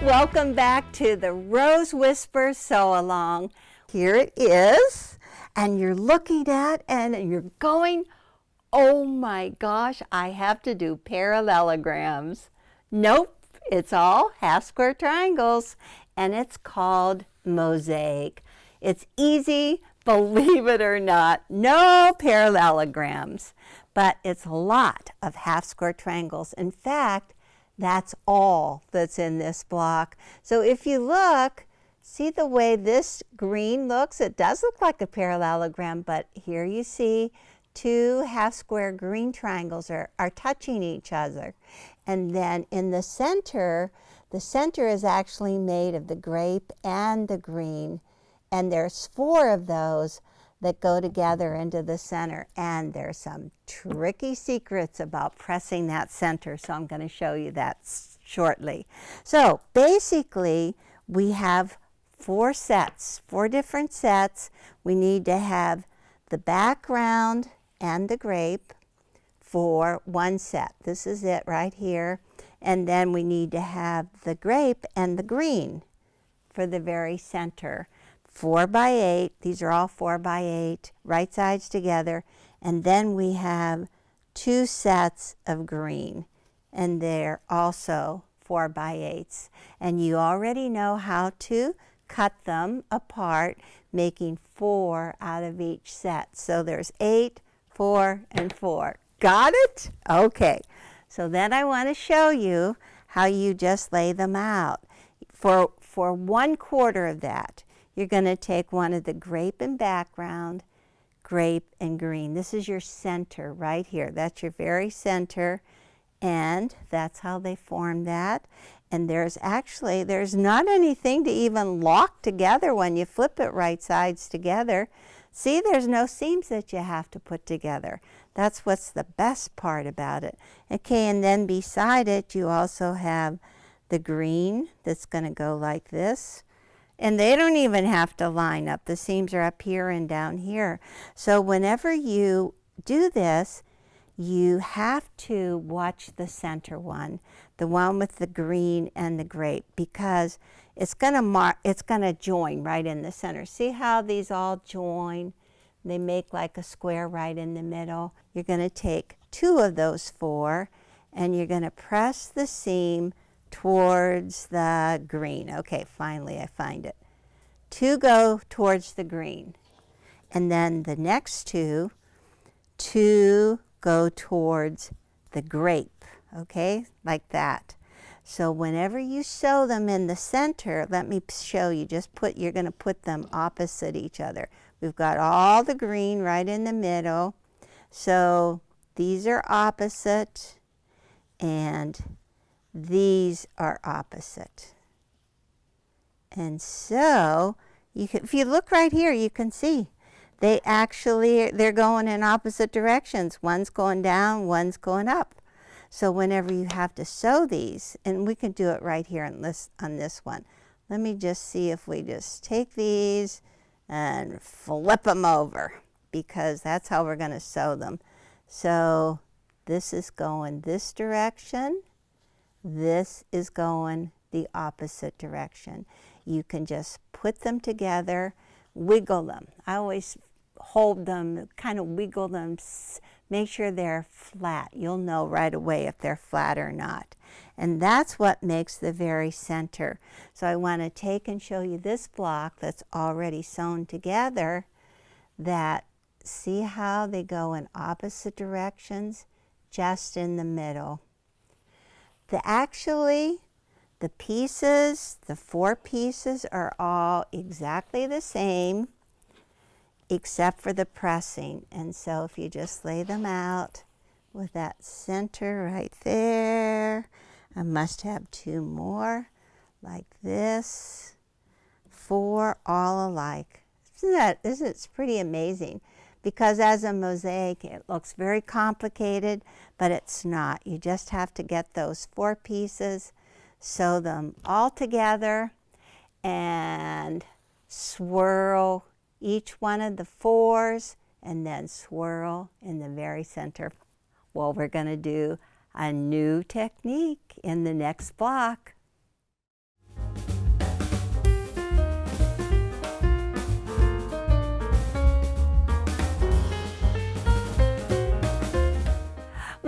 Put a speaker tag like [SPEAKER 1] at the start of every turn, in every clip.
[SPEAKER 1] Welcome back to the Rose Whisper Sew Along. Here it is, and you're looking at and you're going, oh my gosh, I have to do parallelograms. Nope, it's all half square triangles, and it's called Mosaic. It's easy, believe it or not, no parallelograms, but it's a lot of half square triangles. In fact, that's all that's in this block. So if you look, see the way this green looks? It does look like a parallelogram, but here you see two half square green triangles are touching each other. And then in the center is actually made of the grape and the green. And there's 4 of those that go together into the center. And there's some tricky secrets about pressing that center, so I'm going to show you that shortly. So basically, we have 4 sets, 4 different sets. We need to have the background and the grape for one set. This is it right here. And then we need to have the grape and the green for the very center. 4 by 8, these are all 4 by 8, right sides together, and then we have 2 sets of green, and they're also 4 by 8s. And you already know how to cut them apart, making 4 out of each set. So there's 8, 4, and 4. Got it? Okay. So then I want to show you how you just lay them out. For 1/4 of that, you're going to take one of the grape and background, grape and green. This is your center right here. That's your very center, and that's how they form that. And there's not anything to even lock together when you flip it right sides together. See, there's no seams that you have to put together. That's what's the best part about it. Okay, and then beside it, you also have the green that's going to go like this. And they don't even have to line up. The seams are up here and down here. So whenever you do this, you have to watch the center one, the one with the green and the grape, because it's gonna join right in the center. See how these all join? They make like a square right in the middle. You're gonna take 2 of those 4, and you're gonna press the seam towards the green. Okay, finally I find it. 2 go towards the green. And then the next 2 go towards the grape. Okay, like that. So whenever you sew them in the center, let me show you, you're going to put them opposite each other. We've got all the green right in the middle. So these are opposite, and these are opposite. And so, if you look right here, you can see they're going in opposite directions. One's going down, one's going up. So whenever you have to sew these, and we can do it right here on this one. Let me just see if we just take these and flip them over, because that's how we're going to sew them. So this is going this direction. This is going the opposite direction. You can just put them together, wiggle them. I always hold them, kind of wiggle them, make sure they're flat. You'll know right away if they're flat or not. And that's what makes the very center. So I want to take and show you this block that's already sewn together, that see how they go in opposite directions, just in the middle. The pieces, the 4 pieces, are all exactly the same except for the pressing. And so if you just lay them out with that center right there, I must have 2 more like this, 4 all alike. Isn't it pretty amazing? Because as a mosaic, it looks very complicated, but it's not. You just have to get those 4 pieces, sew them all together, and swirl each one of the 4s, and then swirl in the very center. Well, we're going to do a new technique in the next block.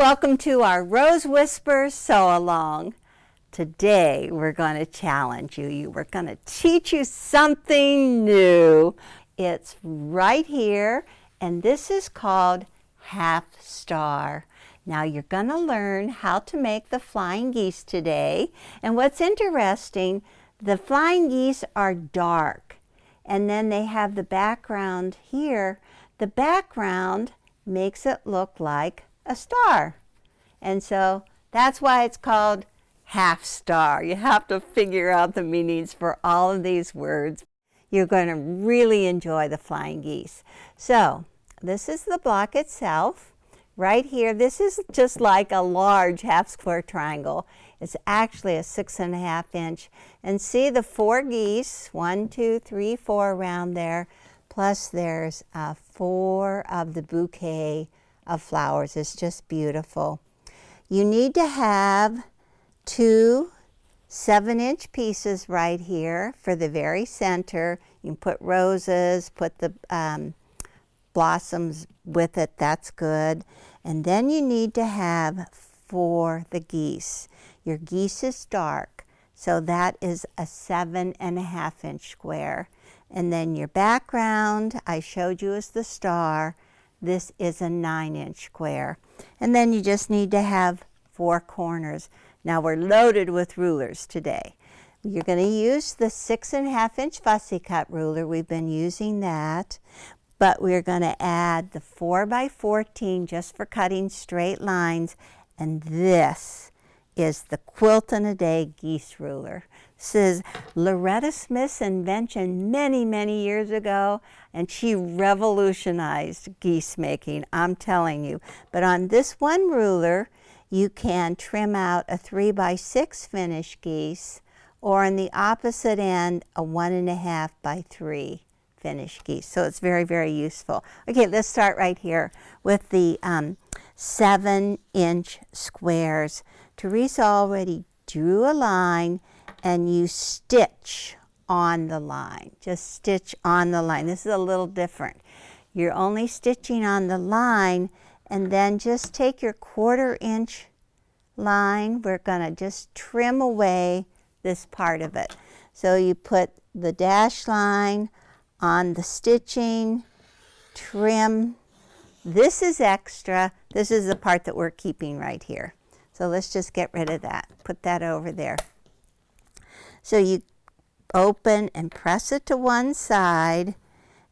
[SPEAKER 1] Welcome to our Rose Whisper Sew Along. Today we're going to challenge you. We're going to teach you something new. It's right here, and this is called half star. Now you're going to learn how to make the flying geese today. And what's interesting, the flying geese are dark, and then they have the background here. The background makes it look like a star. And so that's why it's called half star. You have to figure out the meanings for all of these words. You're going to really enjoy the flying geese. So this is the block itself. Right here, this is just like a large half square triangle. It's actually a 6.5 inch. And see the 4 geese, 1, 2, 3, 4 around there. Plus there's 4 of the bouquet of flowers. It's just beautiful. You need to have 2 7-inch pieces right here for the very center. You can put roses, put the blossoms with it, that's good. And then you need to have for the geese. Your geese is dark, so that is a 7.5 inch square. And then your background, I showed you, is the star. This is a 9-inch square. And then you just need to have 4 corners. Now we're loaded with rulers today. You're going to use the 6.5 inch fussy cut ruler. We've been using that. But we're going to add the 4 by 14 just for cutting straight lines. And this is the Quilt in a Day geese ruler. This is Loretta Smith's invention many, many years ago, and she revolutionized geese making, I'm telling you. But on this one ruler, you can trim out a 3 by 6 finished geese, or on the opposite end, a 1.5 by 3 finished geese. So it's very, very useful. Okay, let's start right here with the 7-inch squares. Teresa already drew a line, and you stitch on the line. Just stitch on the line. This is a little different. You're only stitching on the line, and then just take your 1/4 inch line. We're going to just trim away this part of it. So you put the dash line on the stitching, trim. This is extra. This is the part that we're keeping right here. So let's just get rid of that. Put that over there. So you open and press it to one side,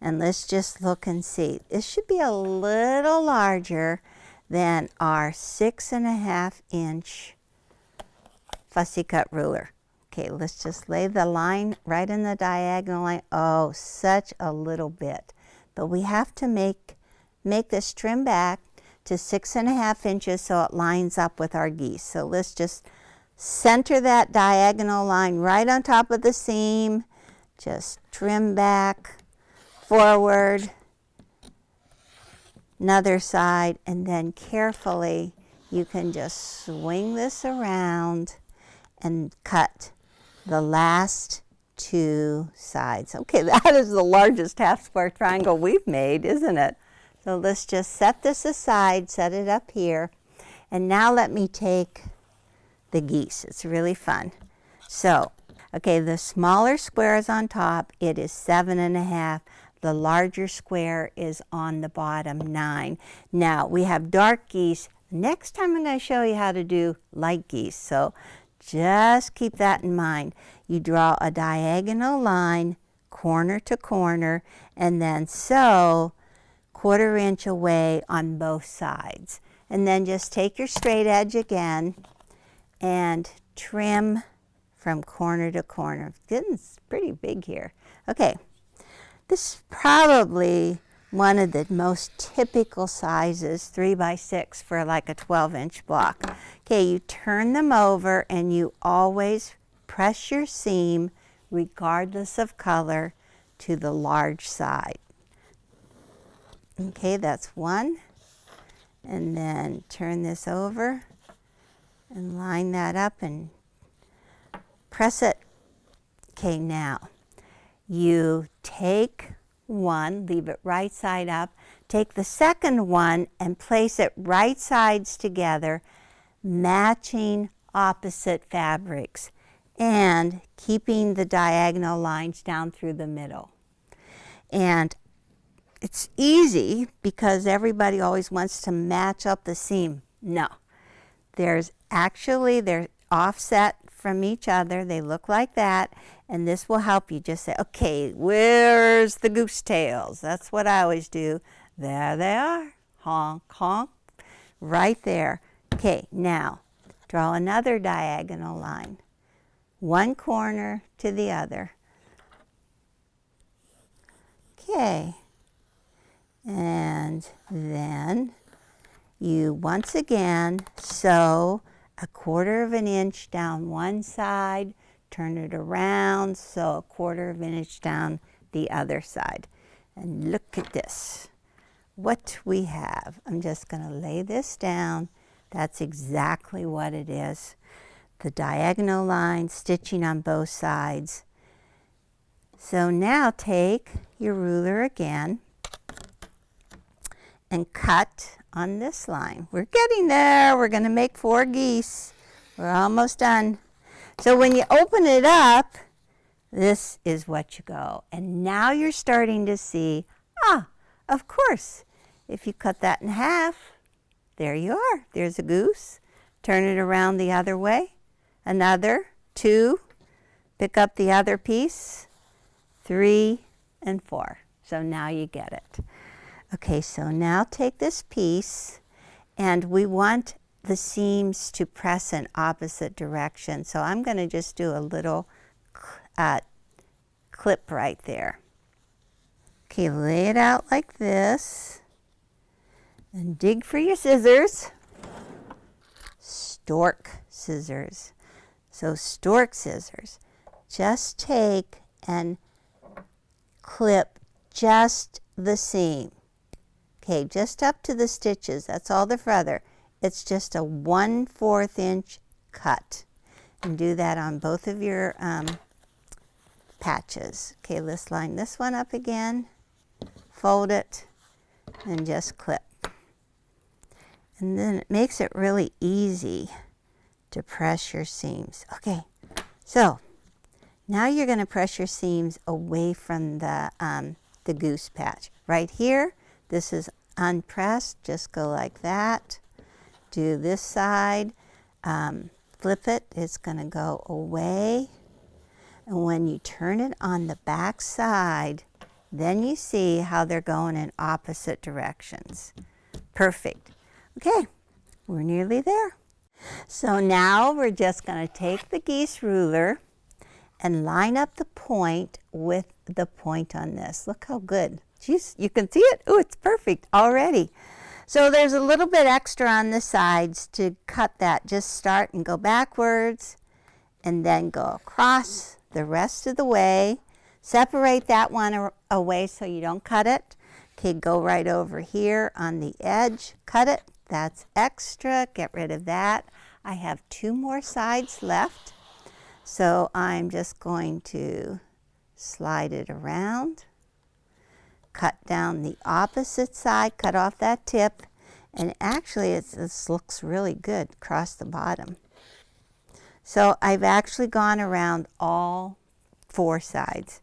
[SPEAKER 1] and let's just look and see. This should be a little larger than our 6.5 inch fussy cut ruler. Okay, let's just lay the line right in the diagonal line. Oh, such a little bit. But we have to make this trim back to 6.5 inches so it lines up with our geese. So let's just center that diagonal line right on top of the seam. Just trim back, forward, another side, and then carefully you can just swing this around and cut the last 2 sides. Okay, that is the largest half square triangle we've made, isn't it? So let's just set this aside, set it up here. And now let me take the geese. It's really fun. So, okay, the smaller square is on top. It is 7.5. The larger square is on the bottom, 9. Now, we have dark geese. Next time I'm going to show you how to do light geese. So just keep that in mind. You draw a diagonal line, corner to corner, and then sew 1/4 inch away on both sides. And then just take your straight edge again and trim from corner to corner. It's pretty big here. Okay, this is probably one of the most typical sizes, 3 by 6 for like a 12-inch block. Okay, you turn them over and you always press your seam, regardless of color, to the large side. Okay, that's one. And then turn this over and line that up and press it. Okay, now you take one, leave it right side up. Take the second one and place it right sides together, matching opposite fabrics and keeping the diagonal lines down through the middle. And it's easy because everybody always wants to match up the seam. No, they're offset from each other. They look like that, and this will help you just say, okay, where's the goose tails? That's what I always do. There they are, honk, honk, right there. Okay, now draw another diagonal line, one corner to the other. Okay, and then you once again sew a 1/4 of an inch down one side, turn it around, sew a 1/4 of an inch down the other side. And look at this, what we have. I'm just going to lay this down. That's exactly what it is. The diagonal line, stitching on both sides. So now take your ruler again and cut on this line. We're getting there. We're going to make 4 geese. We're almost done. So when you open it up, this is what you go. And now you're starting to see, of course, if you cut that in half, there you are. There's a goose. Turn it around the other way. Another, 2. Pick up the other piece. 3 and 4. So now you get it. Okay, so now take this piece, and we want the seams to press in opposite direction. So I'm going to just do a little clip right there. Okay, lay it out like this, and dig for your scissors. Stork scissors. So stork scissors. Just take and clip just the seam. Okay, just up to the stitches, that's all the further. It's just a 1/4 inch cut. And do that on both of your patches. Okay, let's line this one up again, fold it, and just clip. And then it makes it really easy to press your seams. Okay, so now you're going to press your seams away from the goose patch. Right here, this is unpressed, just go like that. Do this side, flip it, it's going to go away. And when you turn it on the back side, then you see how they're going in opposite directions. Perfect. Okay, we're nearly there. So now we're just going to take the geese ruler and line up the point with the point on this. Look how good. Jeez, you can see it? Oh, it's perfect already. So there's a little bit extra on the sides to cut that. Just start and go backwards and then go across the rest of the way. Separate that one away so you don't cut it. Okay, go right over here on the edge, cut it. That's extra, get rid of that. I have 2 more sides left. So I'm just going to slide it around, cut down the opposite side, cut off that tip, and actually this looks really good across the bottom. So I've actually gone around all 4 sides,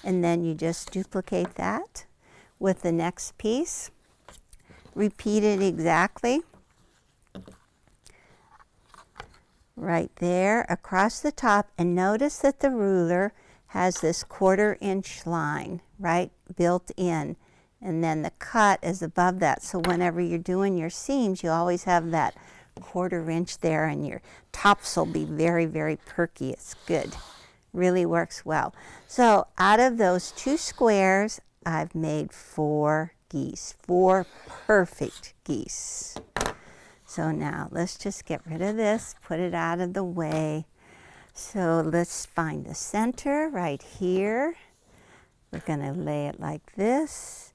[SPEAKER 1] and then you just duplicate that with the next piece. Repeat it exactly. Right there across the top, and notice that the ruler has this 1/4 inch line right built in, and then the cut is above that, so whenever you're doing your seams you always have that 1/4 inch there, and your tops will be very, very perky. It's good, really works well. So out of those 2 squares I've made 4 geese, 4 perfect geese. So now let's just get rid of this, put it out of the way. So let's find the center right here. We're going to lay it like this.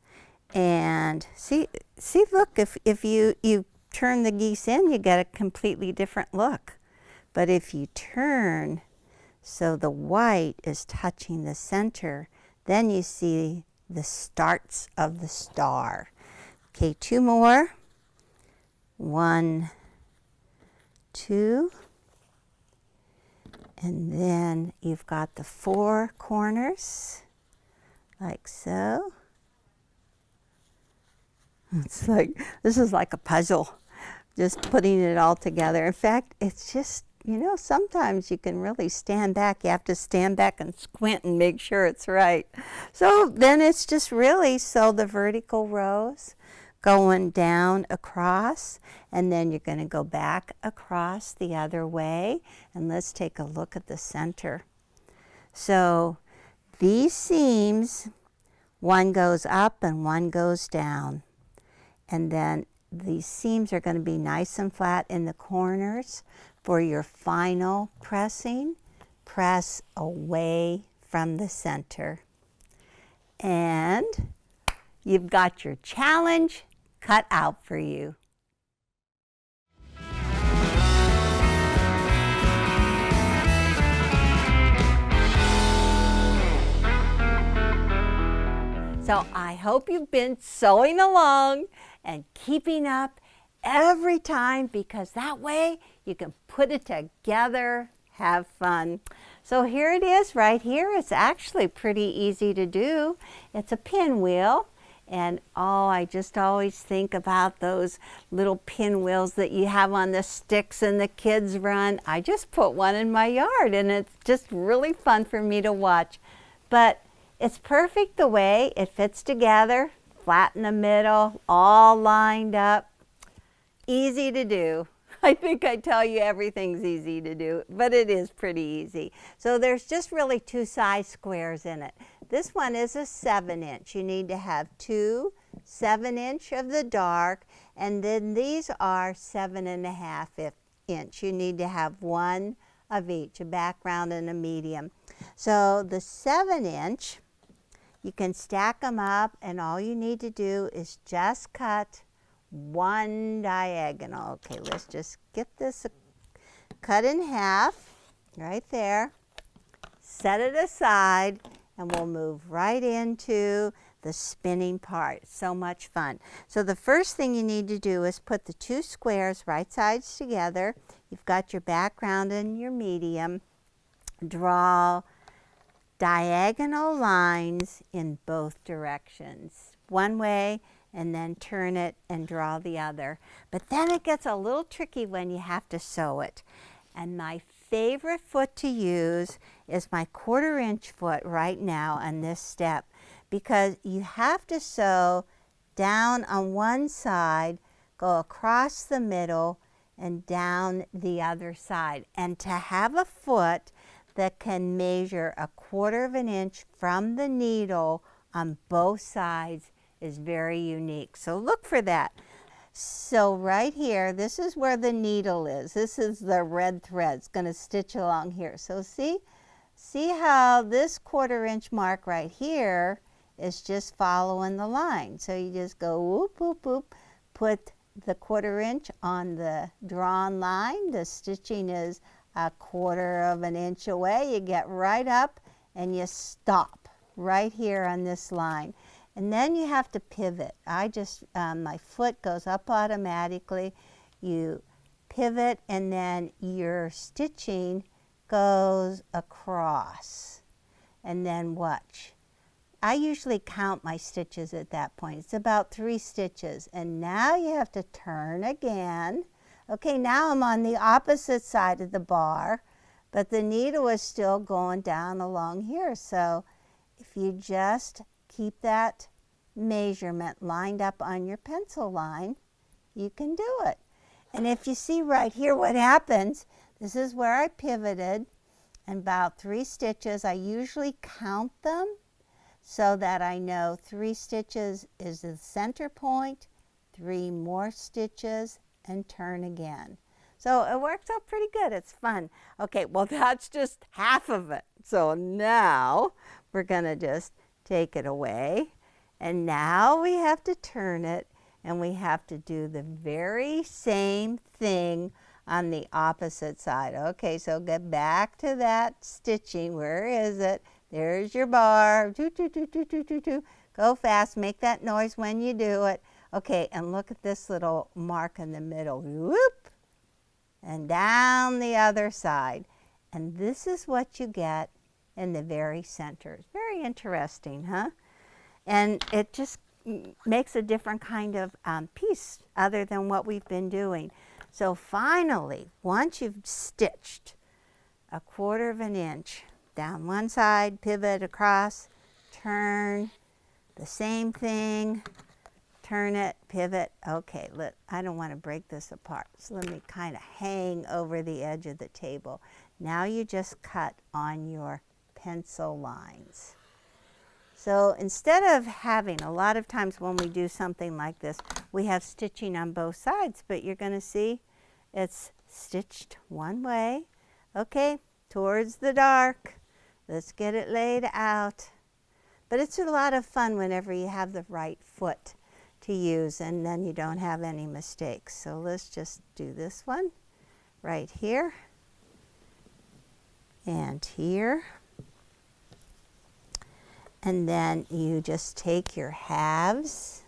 [SPEAKER 1] And see, look, if you turn the geese in, you get a completely different look. But if you turn so the white is touching the center, then you see the starts of the star. Okay, 2 more. 1, 2. And then you've got the 4 corners, like so. It's like, this is like a puzzle, just putting it all together. In fact, it's just, you know, sometimes you can really stand back. You have to stand back and squint and make sure it's right. So then it's just really sew the vertical rows going down across, and then you're going to go back across the other way. And let's take a look at the center. So these seams, one goes up and one goes down. And then these seams are going to be nice and flat in the corners. For your final pressing, press away from the center. And you've got your challenge cut out for you. So I hope you've been sewing along and keeping up every time, because that way you can put it together, have fun. So here it is right here. It's actually pretty easy to do. It's a pinwheel. And oh, I just always think about those little pinwheels that you have on the sticks and the kids run. I just put one in my yard, and it's just really fun for me to watch. But it's perfect the way it fits together, flat in the middle, all lined up. Easy to do. I think I tell you everything's easy to do, but it is pretty easy. So there's just really 2 size squares in it. This one is a 7-inch. You need to have 2 7-inch of the dark, and then these are 7.5-inch. You need to have 1 of each, a background and a medium. So the 7-inch, you can stack them up, and all you need to do is just cut 1 diagonal. Okay, let's just get this cut in half right there. Set it aside, and we'll move right into the spinning part. So much fun. So the first thing you need to do is put the 2 squares right sides together. You've got your background and your medium. Draw diagonal lines in both directions. One way, and then turn it and draw the other. But then it gets a little tricky when you have to sew it. And my favorite foot to use is my 1/4-inch foot right now on this step, because you have to sew down on one side, go across the middle, and down the other side. And to have a foot that can measure 1/4 of an inch from the needle on both sides is very unique. So look for that. So right here, this is where the needle is. This is the red thread. It's going to stitch along here. So see how this 1/4-inch mark right here is just following the line. So you just go whoop, whoop, whoop, put the 1/4-inch on the drawn line. The stitching is 1/4 of an inch away. You get right up and you stop right here on this line. And then you have to pivot. My foot goes up automatically. You pivot, and then your stitching goes across. And then watch. I usually count my stitches at that point. It's about 3 stitches. And now you have to turn again. Okay, now I'm on the opposite side of the bar, but the needle is still going down along here. So if you just keep that measurement lined up on your pencil line, you can do it. And if you see right here what happens, this is where I pivoted, and about 3 stitches. I usually count them so that I know 3 stitches is the center point, 3 more stitches, and turn again. So it works out pretty good. It's fun. Okay, well, that's just half of it. So now we're going to just take it away. And now we have to turn it, and we have to do the very same thing on the opposite side. Okay, so get back to that stitching. Where is it? There's your bar. Go fast. Make that noise when you do it. Okay, and look at this little mark in the middle. Whoop! And down the other side. And this is what you get in the very center. It's very interesting, huh? And it just makes a different kind of piece other than what we've been doing. So finally, once you've stitched a 1/4 of an inch down one side, pivot across, turn, the same thing, turn it, pivot. Okay, I don't want to break this apart, so let me kind of hang over the edge of the table. Now you just cut on your pencil lines. So instead of having, a lot of times when we do something like this, we have stitching on both sides, but you're going to see it's stitched one way. Okay, towards the dark. Let's get it laid out. But it's a lot of fun whenever you have the right foot to use, and then you don't have any mistakes. So let's just do this one right here and here. And then you just take your halves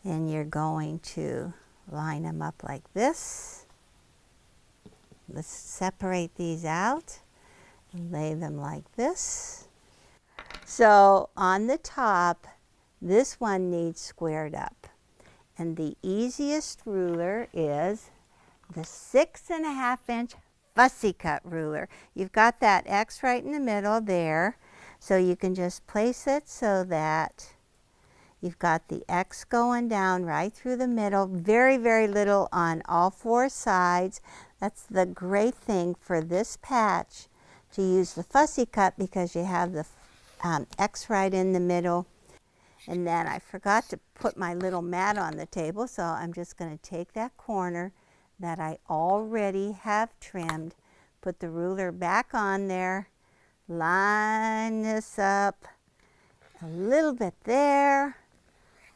[SPEAKER 1] and you're going to line them up like this. Let's separate these out and lay them like this. So on the top, this one needs squared up. And the easiest ruler is the 6.5 inch fussy cut ruler. You've got that X right in the middle there. So you can just place it so that you've got the X going down right through the middle, very, very little on all 4 sides. That's the great thing for this patch, to use the fussy cut, because you have the X right in the middle. And then I forgot to put my little mat on the table, so I'm just going to take that corner that I already have trimmed, put the ruler back on there, line this up a little bit there,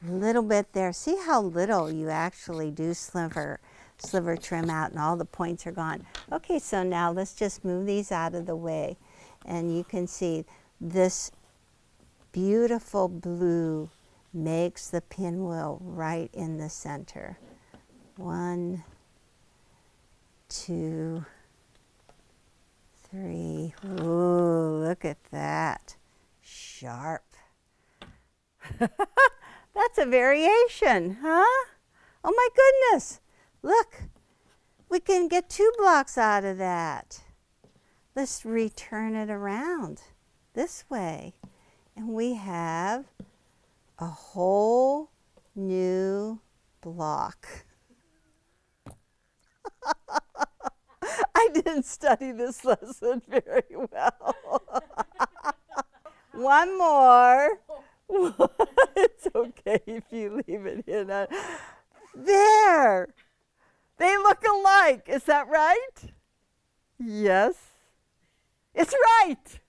[SPEAKER 1] a little bit there. See how little you actually do sliver trim out, and all the points are gone. Okay, so now let's just move these out of the way, and you can see this beautiful blue makes the pinwheel right in the center. 1, 2, 3. Ooh, look at that. Sharp. That's a variation, huh? Oh my goodness. Look, we can get 2 blocks out of that. Let's return it around this way. And we have a whole new block. I didn't study this lesson very well. One more. It's okay if you leave it in. There. They look alike. Is that right? Yes. It's right.